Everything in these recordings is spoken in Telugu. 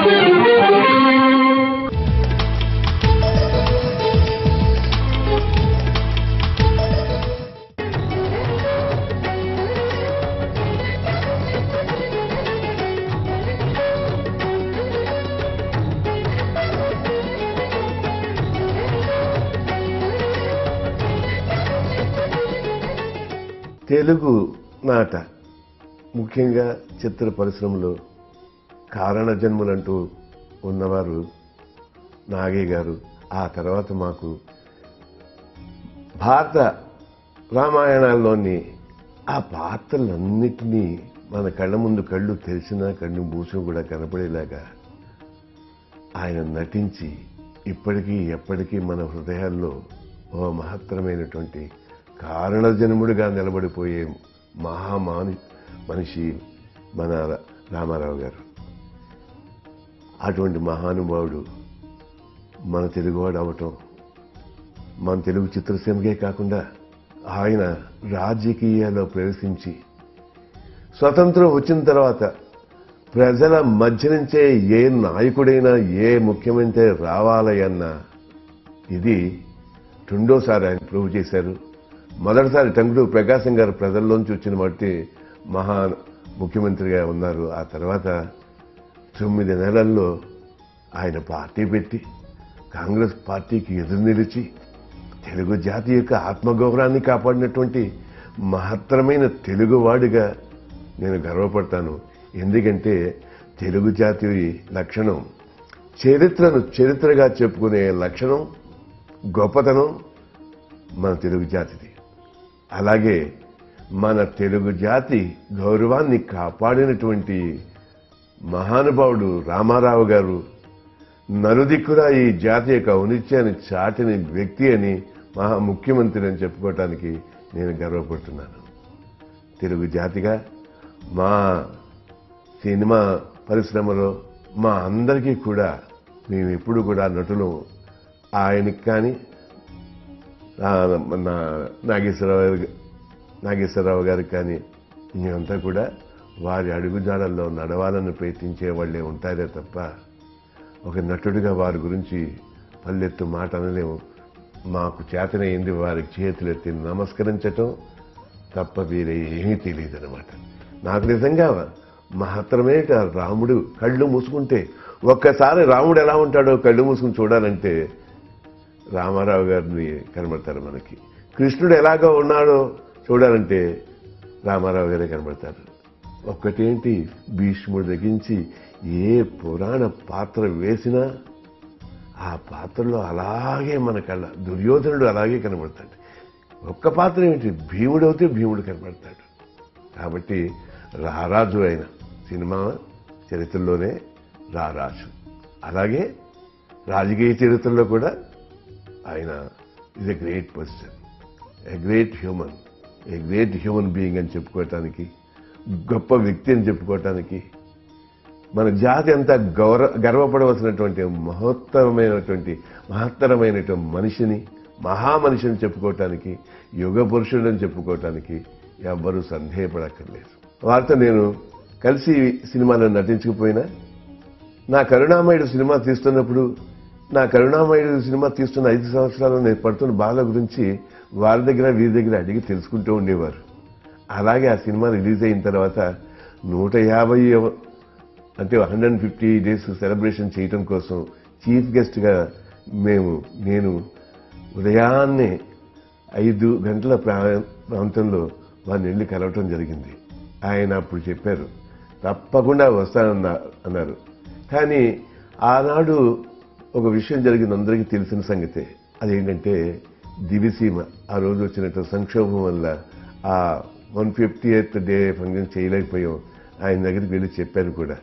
తెలుగు నాట ముఖ్యంగా చిత్ర పరిశ్రమలో కారణ జన్ములంటూ ఉన్నవారు నాగయ్య గారు. ఆ తర్వాత మాకు భారత రామాయణాల్లోని ఆ పాత్రలన్నిటినీ మన కళ్ళ ముందు కళ్ళు తెరిచినా కళ్ళు మూసి కూడా కనపడేలాగా ఆయన నటించి ఇప్పటికీ ఎప్పటికీ మన హృదయాల్లో ఓ మహత్తరమైనటువంటి కారణజన్ముడిగా నిలబడిపోయే మనిషి మన రామారావు గారు. అటువంటి మహానుభావుడు మన తెలుగువాడు అవటం, మన తెలుగు చిత్రసీమకే కాకుండా ఆయన రాజకీయాల్లో ప్రవేశించి స్వతంత్రం వచ్చిన తర్వాత ప్రజల మధ్య నుంచే ఏ నాయకుడైనా ఏ ముఖ్యమంత్రి రావాలన్నా ఇది రెండోసారి ఆయన ప్రూవ్ చేశారు. మొదటిసారి టంగుటూరి ప్రకాశం గారు ప్రజల్లోంచి వచ్చిన బట్టి మహా ముఖ్యమంత్రిగా ఉన్నారు. ఆ తర్వాత 9 నెలల్లో ఆయన పార్టీ పెట్టి కాంగ్రెస్ పార్టీకి ఎదురు నిలిచి తెలుగు జాతి యొక్క ఆత్మగౌరవాన్ని కాపాడినటువంటి మహత్తరమైన తెలుగువాడిగా నేను గర్వపడతాను. ఎందుకంటే తెలుగు జాతి లక్షణం చరిత్రను చరిత్రగా చెప్పుకునే లక్షణం, గొప్పతనం మన తెలుగు జాతిది. అలాగే మన తెలుగు జాతి గౌరవాన్ని కాపాడినటువంటి మహానుభావుడు రామారావు గారు నలుదిక్కులా ఈ జాతి యొక్క ఔనిత్యాన్ని చాటిన వ్యక్తి అని, మహా ముఖ్యమంత్రి అని చెప్పుకోవటానికి నేను గర్వపడుతున్నాను. తెలుగు జాతిగా మా సినిమా పరిశ్రమలో మా అందరికీ కూడా మేము ఎప్పుడు కూడా నటులు ఆయనకి కానీ నాగేశ్వరరావు గారికి కానీ మేమంతా కూడా వారి అడుగుజాడల్లో నడవాలని ప్రయత్నించే వాళ్ళే ఉంటారే తప్ప ఒక నటుడిగా వారి గురించి పల్లెత్తు మాట అనలేము. మాకు చేతనైంది వారికి చేతులెత్తి నమస్కరించటం తప్ప వేరే ఏమీ తెలియదు అనమాట. నాకు నిజంగా మహత్తరమే రాముడు కళ్ళు మూసుకుంటే ఒక్కసారి రాముడు ఎలా ఉంటాడో కళ్ళు మూసుకుని చూడాలంటే రామారావు గారిని కనబడతారు మనకి. కృష్ణుడు ఎలాగో ఉన్నాడో చూడాలంటే రామారావు గారే కనబడతారు. ఒక్కటేంటి, భీష్ముడు తగ్గించి ఏ పురాణ పాత్ర వేసినా ఆ పాత్రలో అలాగే మన కళ్ళ దుర్యోధనుడు అలాగే కనబడతాడు. ఒక్క పాత్ర ఏంటి, భీముడు అయితే భీముడు కనబడతాడు. కాబట్టి రారాజు అయిన సినిమా చరిత్రలోనే రారాజు. అలాగే రాజకీయ చరిత్రలో కూడా ఆయన is a great person, a great human being అని చెప్పుకోవటానికి, గొప్ప వ్యక్తి అని చెప్పుకోవటానికి, మన జాతి అంతా గర్వపడవలసినటువంటి మహత్తరమైనటువంటి మనిషిని, మహామనిషిని చెప్పుకోవటానికి, యుగ పురుషుడని చెప్పుకోవటానికి ఎవ్వరూ సందేహపడక్కర్లేదు. వారితో నేను కలిసి సినిమాలో నటించకపోయినా నా కరుణామయుడు సినిమా తీస్తున్నప్పుడు, నా కరుణామయుడు సినిమా తీస్తున్న 5 సంవత్సరాలు నేను పడుతున్న బాధ గురించి వారి దగ్గర వీరి దగ్గర అడిగి తెలుసుకుంటూ ఉండేవారు. అలాగే ఆ సినిమా రిలీజ్ అయిన తర్వాత 150 అంటే 150 డేస్ సెలబ్రేషన్ చేయటం కోసం చీఫ్ గెస్ట్గా నేను ఉదయాన్నే 5 గంటల ప్రాంతంలో వారిని వెళ్ళి కలవటం జరిగింది. ఆయన అప్పుడు చెప్పారు తప్పకుండా వస్తానన్నారు. కానీ ఆనాడు ఒక విషయం జరిగింది, అందరికీ తెలిసిన సంగతే. అదేంటంటే దివిసీమ ఆ రోజు వచ్చినట్టు సంక్షోభం వల్ల ఆ 150th డే ఫంక్షన్ చేయలేకపోయాం. ఆయన దగ్గరికి వెళ్ళి చెప్పాను కూడా,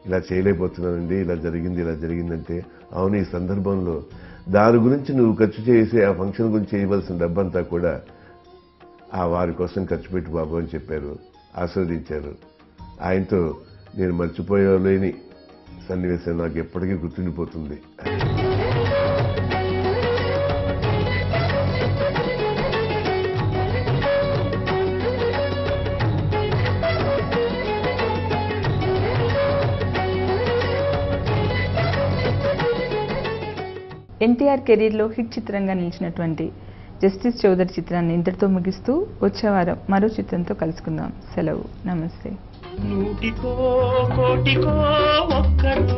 ఇలా చేయలేకపోతున్నానండి, ఇలా జరిగిందంటే, అవును ఈ సందర్భంలో దాని గురించి నువ్వు ఖర్చు చేసి ఆ ఫంక్షన్ గురించి చేయవలసిన డబ్బంతా కూడా ఆ వారి కోసం ఖర్చు పెట్టి బాబు అని చెప్పారు, ఆస్వాదించారు. ఆయనతో నేను మర్చిపోలేని సన్నివేశం నాకు ఎప్పటికీ గుర్తుండిపోతుంది. ఎన్టీఆర్ కెరీర్లో హిట్ చిత్రంగా నిలిచినటువంటి జస్టిస్ చౌదరి చిత్రాన్ని ఇంతటితో ముగిస్తూ వచ్చే వారం మరో చిత్రంతో కలుసుకుందాం. సెలవు. నమస్తే. నూటికో కోటికో ఒక్కరు